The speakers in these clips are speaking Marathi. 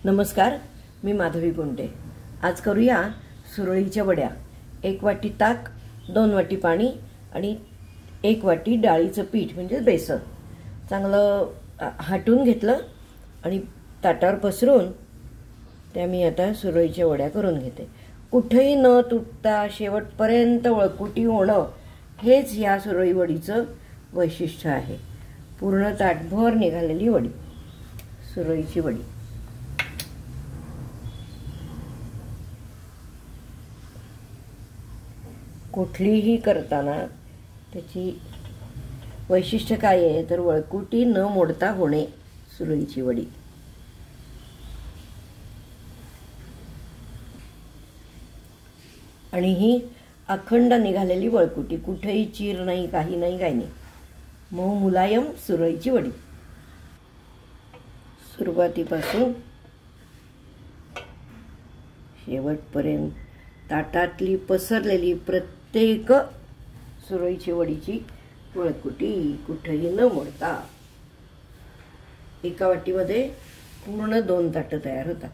नमस्कार, मी माधवी गुंडे। आज करूया सुरळीच्या वड्या। 1 वाटी ताक, 2 वाटी पाणी आणि 1 वाटी डाळीचं पीठ म्हणजे बेसन चांगलं हाटून घेतलं आणि ताटावर पसरून त्या मी आता सुरळीच्या वड्या करून घेते। कुठेही न तुटता शेवटपर्यंत वळकुटी होणं हेच या सुरळी वडीचं वैशिष्ट्य आहे। पूर्ण ताटभर निघालेली वडी, सुरळीची वडी। कुठलीही करताना त्याची वैशिष्ट्य काय आहे तर वळकुटी न मोडता होणे सुरळीची वडी। आणि ही अखंड निघालेली वळकुटी, कुठेही चीर नाही, काही नाही, काही नाही। मऊ मुलायम सुरळीची वडी। सुरुवातीपासून शेवटपर्यंत ताटातली पसरलेली प्रत्येक सुरळीची वडीची वळकुटी कुठेही न मोडता एका वाटीमध्ये पूर्ण 2 ताटं तयार होतात।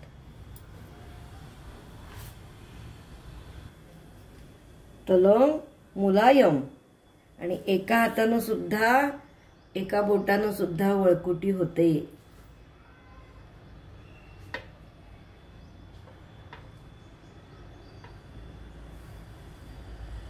तलम मुलायम आणि एका हातानं सुद्धा, एका बोटानं सुद्धा वळकुटी होते।